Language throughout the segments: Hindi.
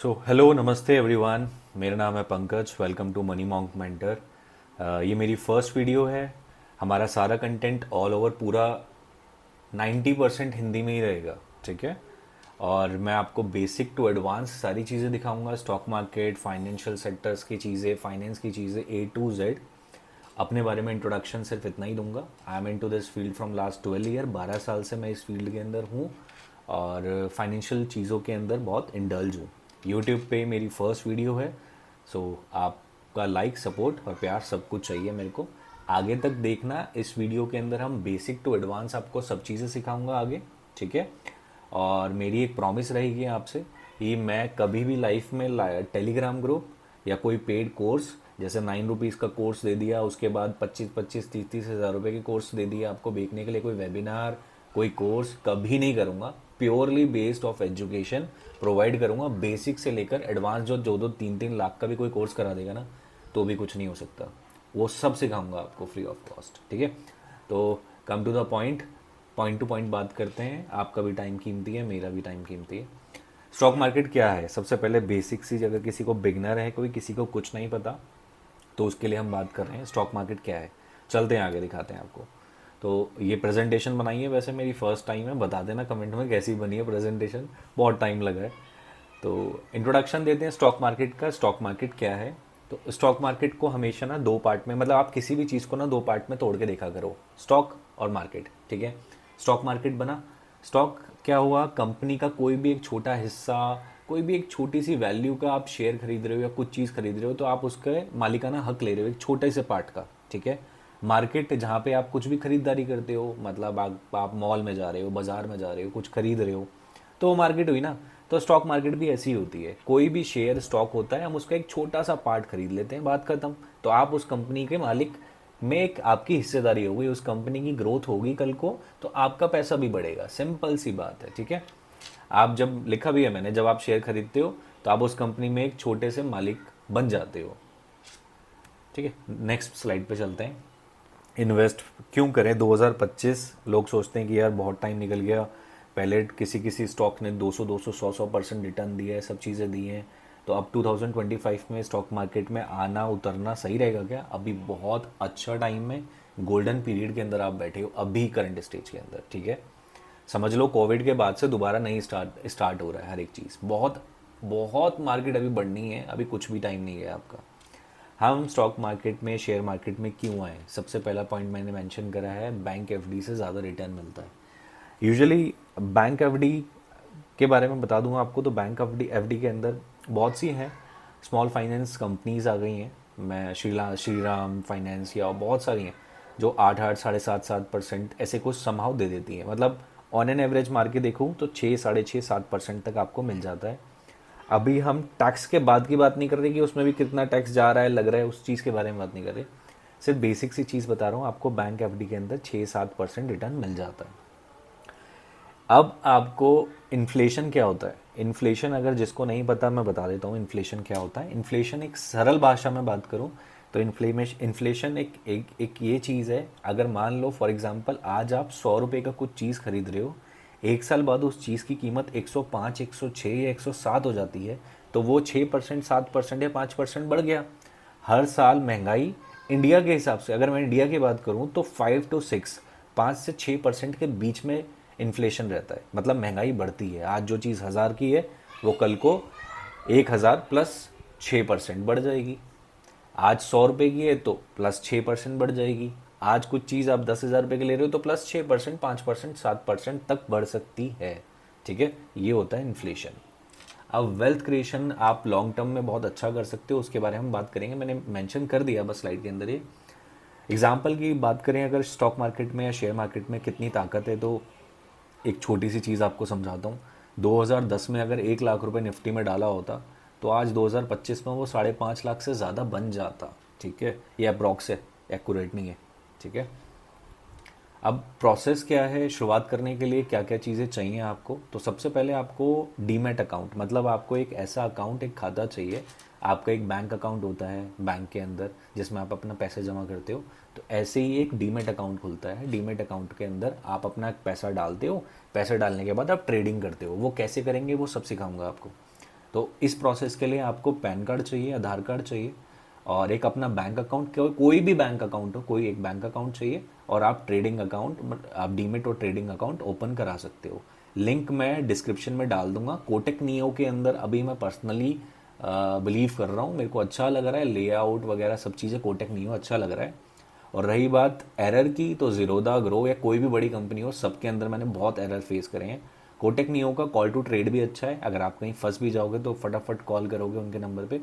हेलो नमस्ते एवरीवन। मेरा नाम है Pankaj. Welcome to Money Monk Mentor. ये मेरी फर्स्ट वीडियो है। हमारा सारा कंटेंट ऑल ओवर पूरा 90% हिंदी में ही रहेगा। ठीक है। और मैं आपको बेसिक टू एडवांस सारी चीज़ें दिखाऊंगा। स्टॉक मार्केट, फाइनेंशियल सेक्टर्स की चीज़ें, फाइनेंस की चीज़ें, A to Z। अपने बारे में इंट्रोडक्शन सिर्फ इतना ही दूंगा। I am into this field from last 12 year. 12 साल से मैं इस फील्ड के अंदर हूँ और फाइनेंशियल चीज़ों के अंदर बहुत इंडल्ज हूँ। यूट्यूब पे मेरी फर्स्ट वीडियो है। सो आपका लाइक, सपोर्ट और प्यार सब कुछ चाहिए मेरे को। आगे तक देखना। इस वीडियो के अंदर हम बेसिक टू एडवांस आपको सब चीज़ें सिखाऊंगा आगे। ठीक है। और मेरी एक प्रॉमिस रहेगी आपसे कि मैं कभी भी लाइफ में टेलीग्राम ग्रुप या कोई पेड कोर्स, जैसे 9 रुपीज़ का कोर्स दे दिया, उसके बाद 25-25, 30-30 हज़ार रुपये के कोर्स दे दिया आपको बेचने के लिए, कोई वेबिनार, कोई कोर्स कभी नहीं करूँगा। Purely based of education provide करूँगा। बेसिक से लेकर एडवांस जो 2-2, 3-3 लाख का भी कोई कोर्स करा देगा ना, तो भी कुछ नहीं हो सकता। वो सब सिखाऊंगा आपको फ्री ऑफ कॉस्ट। ठीक है। तो come to the point to point बात करते हैं। आपका भी टाइम कीमती है, मेरा भी टाइम कीमती है। स्टॉक मार्केट क्या है? सबसे पहले बेसिक सी, अगर किसी को बिगनर है, कोई किसी को कुछ नहीं पता, तो उसके लिए हम बात कर रहे हैं स्टॉक मार्केट क्या है। चलते हैं आगे, दिखाते हैं आपको। तो ये प्रेजेंटेशन बनाई है, वैसे मेरी फर्स्ट टाइम है। बता देना कमेंट में कैसी बनी है प्रेजेंटेशन, बहुत टाइम लगा है। तो इंट्रोडक्शन देते हैं स्टॉक मार्केट का। स्टॉक मार्केट क्या है? तो स्टॉक मार्केट को हमेशा ना दो पार्ट में, मतलब आप किसी भी चीज़ को ना दो पार्ट में तोड़ के देखा करो, स्टॉक और मार्केट। ठीक है। स्टॉक मार्केट बना। स्टॉक क्या हुआ? कंपनी का कोई भी एक छोटा हिस्सा, कोई भी एक छोटी सी वैल्यू का आप शेयर खरीद रहे हो या कुछ चीज़ खरीद रहे हो, तो आप उसके मालिकाना हक ले रहे हो एक छोटे से पार्ट का। ठीक है। मार्केट जहाँ पे आप कुछ भी खरीदारी करते हो, मतलब आप मॉल में जा रहे हो, बाजार में जा रहे हो, कुछ खरीद रहे हो, तो वो मार्केट हुई ना। तो स्टॉक मार्केट भी ऐसी ही होती है। कोई भी शेयर स्टॉक होता है, हम उसका एक छोटा सा पार्ट खरीद लेते हैं, बात खत्म। तो आप उस कंपनी के मालिक में एक आपकी हिस्सेदारी होगी, उस कंपनी की ग्रोथ होगी कल को, तो आपका पैसा भी बढ़ेगा। सिंपल सी बात है। ठीक है। आप जब, लिखा भी है मैंने, जब आप शेयर खरीदते हो तो आप उस कंपनी में एक छोटे से मालिक बन जाते हो। ठीक है। नेक्स्ट स्लाइड पे चलते हैं। इन्वेस्ट क्यों करें? 2025 लोग सोचते हैं कि यार बहुत टाइम निकल गया, पहले किसी किसी स्टॉक ने 200 200 100 100% रिटर्न दिया है, सब चीज़ें दी हैं, तो अब 2025 में स्टॉक मार्केट में आना उतरना सही रहेगा क्या? अभी बहुत अच्छा टाइम है, गोल्डन पीरियड के अंदर आप बैठे हो अभी करंट स्टेज के अंदर। ठीक है। समझ लो कोविड के बाद से दोबारा नहीं स्टार्ट हो रहा है हर एक चीज़। बहुत बहुत मार्केट अभी बढ़नी है, अभी कुछ भी टाइम नहीं है आपका। हम स्टॉक मार्केट में, शेयर मार्केट में क्यों आए? सबसे पहला पॉइंट मैंने मेंशन करा है, बैंक एफडी से ज़्यादा रिटर्न मिलता है यूजुअली। बैंक एफडी के बारे में बता दूंगा आपको। तो बैंक एफडी के अंदर बहुत सी हैं, स्मॉल फाइनेंस कंपनीज आ गई हैं। मैं श्रीराम फाइनेंस या बहुत सारी हैं जो 8-8, 7.5, 7% ऐसे कुछ समहाउ दे देती हैं। मतलब ऑन एन एवरेज मार के देखूँ तो 6, 6.5, 7% तक आपको मिल जाता है। अभी हम टैक्स के बाद की बात नहीं कर रहे कि उसमें भी कितना टैक्स जा रहा है, लग रहा है, उस चीज़ के बारे में बात नहीं कर रहे। सिर्फ बेसिक सी चीज़ बता रहा हूँ आपको, बैंक एफडी के अंदर 6-7% रिटर्न मिल जाता है। अब आपको इन्फ्लेशन क्या होता है? इन्फ्लेशन अगर जिसको नहीं पता, मैं बता देता हूँ इन्फ्लेशन क्या होता है। इन्फ्लेशन एक सरल भाषा में बात करूँ तो इन्फ्लेशन एक ये चीज़ है। अगर मान लो फॉर एग्जांपल आज आप 100 रुपये का कुछ चीज़ खरीद रहे हो, एक साल बाद उस चीज़ की कीमत 105, 106 या 107 हो जाती है, तो वो 6%, 7% या 5% बढ़ गया। हर साल महंगाई इंडिया के हिसाब से, अगर मैं इंडिया की बात करूं तो 5 to 6, 5 से 6% के बीच में इन्फ्लेशन रहता है। मतलब महंगाई बढ़ती है। आज जो चीज़ 1000 की है वो कल को 1000 प्लस 6% बढ़ जाएगी। आज 100 रुपये की है तो प्लस 6% बढ़ जाएगी। आज कुछ चीज़ आप 10,000 रुपये की ले रहे हो तो प्लस 6%, 5%, 7% तक बढ़ सकती है। ठीक है। ये होता है इन्फ्लेशन। अब वेल्थ क्रिएशन आप लॉन्ग टर्म में बहुत अच्छा कर सकते हो, उसके बारे में हम बात करेंगे। मैंने मेंशन कर दिया बस स्लाइड के अंदर। ये एग्जाम्पल की बात करें, अगर स्टॉक मार्केट में या शेयर मार्केट में कितनी ताकत है, तो एक छोटी सी चीज़ आपको समझाता हूँ। 2010 में अगर 1 लाख रुपए निफ्टी में डाला होता तो आज 2025 में वो 5.5 लाख से ज़्यादा बन जाता। ठीक है। ये अप्रॉक्स है, एक्यूरेट नहीं है। ठीक है। अब प्रोसेस क्या है? शुरुआत करने के लिए क्या क्या चीज़ें चाहिए आपको? तो सबसे पहले आपको डीमैट अकाउंट, मतलब आपको एक ऐसा अकाउंट, एक खाता चाहिए। आपका एक बैंक अकाउंट होता है बैंक के अंदर जिसमें आप अपना पैसे जमा करते हो, तो ऐसे ही एक डीमैट अकाउंट खुलता है। डीमैट अकाउंट के अंदर आप अपना पैसा डालते हो। पैसा डालने के बाद आप ट्रेडिंग करते हो। वो कैसे करेंगे वो सब सिखाऊंगा आपको। तो इस प्रोसेस के लिए आपको पैन कार्ड चाहिए, आधार कार्ड चाहिए और एक अपना बैंक अकाउंट, कोई भी बैंक अकाउंट हो, कोई एक बैंक अकाउंट चाहिए और आप ट्रेडिंग अकाउंट, आप डीमेट और ट्रेडिंग अकाउंट ओपन करा सकते हो। लिंक मैं डिस्क्रिप्शन में डाल दूंगा। कोटक नियो के अंदर अभी मैं पर्सनली बिलीव कर रहा हूँ, मेरे को अच्छा लग रहा है, लेआउट वगैरह सब चीज़ें कोटक नियो अच्छा लग रहा है। और रही बात एरर की, तो ज़ीरोधा, ग्रो या कोई भी बड़ी कंपनी हो, सबके अंदर मैंने बहुत एरर फेस करे हैं। कोटक नियो का कॉल टू ट्रेड भी अच्छा है, अगर आप कहीं फंस भी जाओगे तो फटाफट कॉल करोगे उनके नंबर पे,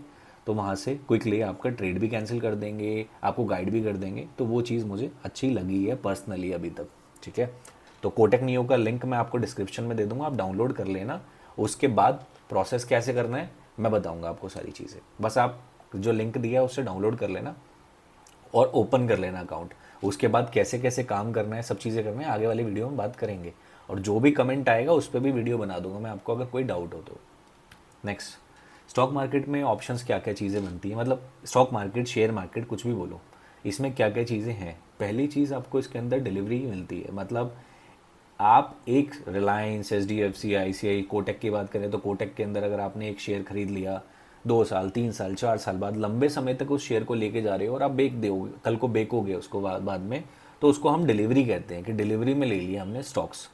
तो वहाँ से क्विकली आपका ट्रेड भी कैंसिल कर देंगे, आपको गाइड भी कर देंगे। तो वो चीज़ मुझे अच्छी लगी है पर्सनली अभी तक, ठीक है। तो कोटक नियो का लिंक मैं आपको डिस्क्रिप्शन में दे दूंगा, आप डाउनलोड कर लेना। उसके बाद प्रोसेस कैसे करना है मैं बताऊंगा आपको सारी चीज़ें, बस आप जो लिंक दिया है उससे डाउनलोड कर लेना और ओपन कर लेना अकाउंट। उसके बाद कैसे कैसे काम करना है, सब चीज़ें करना है, आगे वाली वीडियो में बात करेंगे। और जो भी कमेंट आएगा उस पर भी वीडियो बना दूंगा मैं आपको, अगर कोई डाउट हो तो। नेक्स्ट, स्टॉक मार्केट में ऑप्शंस क्या क्या चीज़ें बनती हैं, मतलब स्टॉक मार्केट, शेयर मार्केट, कुछ भी बोलो, इसमें क्या क्या चीज़ें हैं। पहली चीज़, आपको इसके अंदर डिलीवरी मिलती है। मतलब आप एक Reliance, H D F C, I C I, Kotak की बात करें तो कोटक के अंदर अगर आपने एक शेयर खरीद लिया, 2 साल, 3 साल, 4 साल बाद लंबे समय तक उस शेयर को लेके जा रहे हो और आप बेच दोगे, कल को बेचोगे उसको बाद में, तो उसको हम डिलीवरी कहते हैं कि डिलीवरी में ले लिया हमने स्टॉक्स।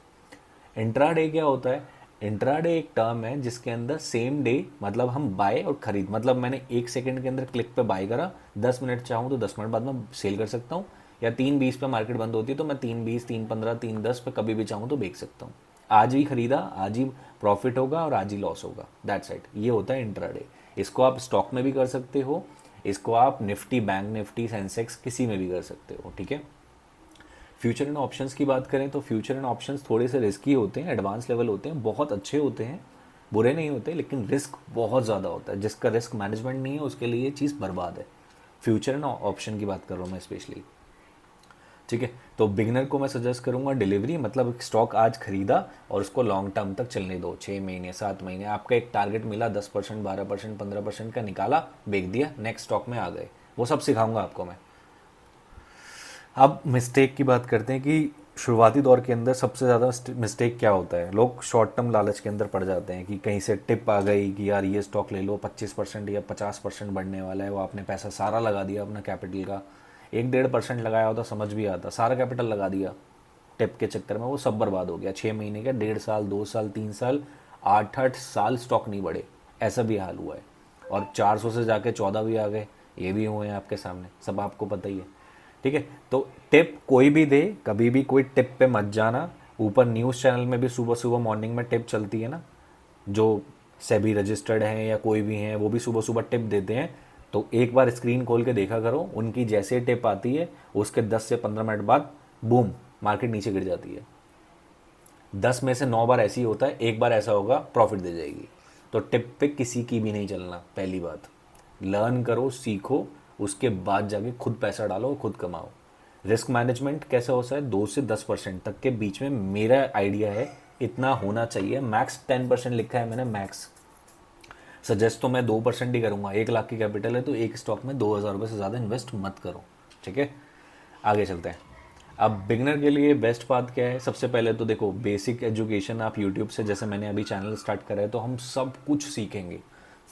इंट्राडे क्या होता है? इंट्राडे एक टर्म है जिसके अंदर सेम डे, मतलब हम बाय और खरीद, मतलब मैंने 1 सेकंड के अंदर क्लिक पे बाय करा, 10 मिनट चाहूँ तो 10 मिनट बाद में सेल कर सकता हूँ, या 3:20 पे मार्केट बंद होती है तो मैं 3:20, 3:15, 3:10 पे कभी भी चाहूँ तो बेच सकता हूँ। आज ही खरीदा, आज ही प्रॉफिट होगा और आज ही लॉस होगा, दैट्स इट। ये होता है इंट्राडे। इसको आप स्टॉक में भी कर सकते हो, इसको आप निफ्टी, बैंक निफ्टी, सेंसेक्स, किसी में भी कर सकते हो, ठीक है। फ्यूचर एंड ऑप्शंस की बात करें तो फ्यूचर एंड ऑप्शंस थोड़े से रिस्की होते हैं, एडवांस लेवल होते हैं, बहुत अच्छे होते हैं, बुरे नहीं होते, लेकिन रिस्क बहुत ज़्यादा होता है। जिसका रिस्क मैनेजमेंट नहीं है उसके लिए ये चीज़ बर्बाद है। फ्यूचर एंड ऑप्शन की बात कर रहा हूँ मैं स्पेशली, ठीक है। तो बिगनर को मैं सजेस्ट करूंगा डिलीवरी, मतलब स्टॉक आज खरीदा और उसको लॉन्ग टर्म तक चलने दो, 6 महीने, 7 महीने, आपका एक टारगेट मिला 10%, 12%, 15% का, निकाला, बेच दिया, नेक्स्ट स्टॉक में आ गए। वो सब सिखाऊंगा आपको मैं। अब मिस्टेक की बात करते हैं कि शुरुआती दौर के अंदर सबसे ज़्यादा मिस्टेक क्या होता है। लोग शॉर्ट टर्म लालच के अंदर पड़ जाते हैं कि कहीं से टिप आ गई कि यार ये स्टॉक ले लो, 25% या 50% बढ़ने वाला है, वो आपने पैसा सारा लगा दिया अपना कैपिटल का, 1-1.5% लगाया होता समझ भी आता, सारा कैपिटल लगा दिया टिप के चक्कर में, वो सब बर्बाद हो गया। 6 महीने का, 1.5 साल, 2 साल, 3 साल, 8-8 साल स्टॉक नहीं बढ़े, ऐसा भी हाल हुआ है। और 400 से जाके 14 भी आ गए, ये भी हुए हैं आपके सामने, सब आपको पता ही है, ठीक है। तो टिप कोई भी दे, कभी भी कोई टिप पे मत जाना। ऊपर न्यूज़ चैनल में भी सुबह सुबह मॉर्निंग में टिप चलती है ना, जो सेबी रजिस्टर्ड हैं या कोई भी हैं, वो भी सुबह सुबह टिप देते हैं। तो एक बार स्क्रीन खोल के देखा करो, उनकी जैसे टिप आती है उसके 10 से 15 मिनट बाद बूम, मार्केट नीचे गिर जाती है। 10 में से 9 बार ऐसे ही होता है, एक बार ऐसा होगा प्रॉफिट दे जाएगी। तो टिप पे किसी की भी नहीं चलना, पहली बात। लर्न करो, सीखो, उसके बाद जाके खुद पैसा डालो, खुद कमाओ। रिस्क मैनेजमेंट कैसे होता है? 2 से 10% तक के बीच में मेरा आइडिया है, इतना होना चाहिए। मैक्स 10% लिखा है मैंने, मैक्स। सजेस्ट तो मैं 2% ही करूंगा। 1 लाख की कैपिटल है तो एक स्टॉक में 2,000 रुपये से ज़्यादा इन्वेस्ट मत करो, ठीक है। आगे चलते हैं। अब बिगनर के लिए बेस्ट बात क्या है? सबसे पहले तो देखो, बेसिक एजुकेशन आप यूट्यूब से, जैसे मैंने अभी चैनल स्टार्ट करा है तो हम सब कुछ सीखेंगे,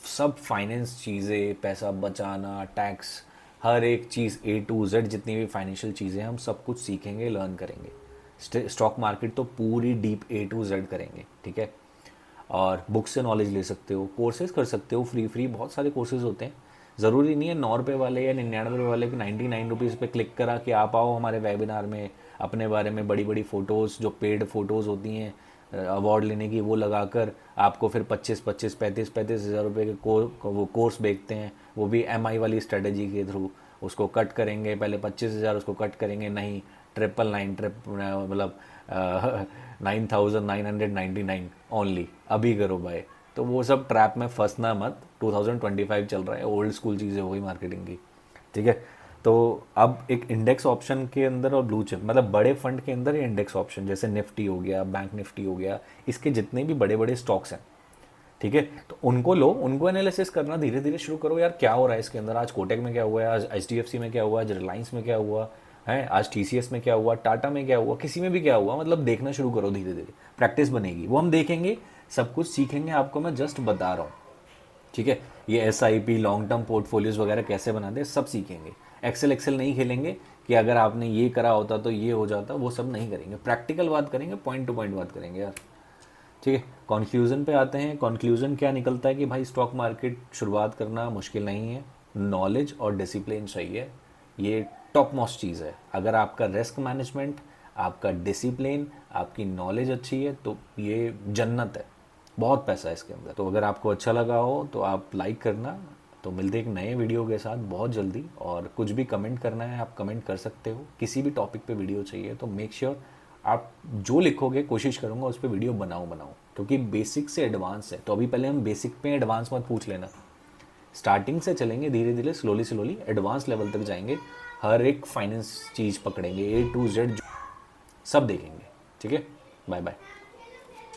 सब फाइनेंस चीज़ें, पैसा बचाना, टैक्स, हर एक चीज़ A to Z, जितनी भी फाइनेंशियल चीज़ें हम सब कुछ सीखेंगे, लर्न करेंगे। स्टॉक मार्केट तो पूरी डीप A to Z करेंगे, ठीक है। और बुक से नॉलेज ले सकते हो, कोर्सेज कर सकते हो, फ्री बहुत सारे कोर्सेज होते हैं। ज़रूरी नहीं है 9 रुपये वाले या 99 रुपये वाले कि 99 रुपीज़ पे क्लिक करा कि आप आओ हमारे वेबिनार में, अपने बारे में बड़ी बड़ी फ़ोटोज़, जो पेड फ़ोटोज़ होती हैं अवार्ड लेने की, वो लगाकर आपको फिर 25-25, 35-35 हज़ार रुपये के वो कोर्स बेचते हैं, वो भी MI वाली स्ट्रेटजी के थ्रू। उसको कट करेंगे, पहले 25,000 उसको कट करेंगे, नहीं 999, मतलब 9,999 ओनली, अभी करो बाय। तो वो सब ट्रैप में फंसना मत। 2025 चल रहा है, ओल्ड स्कूल चीज़ें हो गई मार्केटिंग की, ठीक है। तो अब एक इंडेक्स ऑप्शन के अंदर और ब्लू चिप, मतलब बड़े फंड के अंदर ये इंडेक्स ऑप्शन, जैसे निफ्टी हो गया, बैंक निफ्टी हो गया, इसके जितने भी बड़े बड़े स्टॉक्स हैं, ठीक है, तो उनको लो, उनको एनालिसिस करना धीरे धीरे शुरू करो। यार क्या हो रहा है इसके अंदर, आज कोटक में क्या हुआ है, आज HDFC में क्या हुआ, आज रिलायंस में क्या हुआ है, आज TCS में क्या हुआ, टाटा में क्या हुआ, किसी में भी क्या हुआ, मतलब देखना शुरू करो धीरे धीरे, प्रैक्टिस बनेगी। वो हम देखेंगे, सब कुछ सीखेंगे, आपको मैं जस्ट बता रहा हूँ, ठीक है। ये SIP लॉन्ग टर्म पोर्टफोलियोज वगैरह कैसे बनाते हैं सब सीखेंगे। एक्सेल नहीं खेलेंगे कि अगर आपने ये करा होता तो ये हो जाता, वो सब नहीं करेंगे। प्रैक्टिकल बात करेंगे, पॉइंट टू पॉइंट बात करेंगे यार। ठीक है, कंक्लूजन पे आते हैं। कंक्लूजन क्या निकलता है कि भाई स्टॉक मार्केट शुरुआत करना मुश्किल नहीं है, नॉलेज और डिसिप्लिन चाहिए, ये टॉप मोस्ट चीज़ है। अगर आपका रिस्क मैनेजमेंट, आपका डिसिप्लिन, आपकी नॉलेज अच्छी है तो ये जन्नत है, बहुत पैसा है इसके अंदर। तो अगर आपको अच्छा लगा हो तो आप लाइक करना। तो मिलते हैं एक नए वीडियो के साथ बहुत जल्दी। और कुछ भी कमेंट करना है आप कमेंट कर सकते हो, किसी भी टॉपिक पे वीडियो चाहिए तो मेक श्योर आप जो लिखोगे कोशिश करूंगा उस पर वीडियो बनाऊं क्योंकि बेसिक से एडवांस है। तो अभी पहले हम बेसिक पे एडवांस मत पूछ लेना, स्टार्टिंग से चलेंगे धीरे धीरे स्लोली एडवांस लेवल तक जाएंगे। हर एक फाइनेंस चीज़ पकड़ेंगे, A to Z सब देखेंगे। ठीक है, बाय बाय।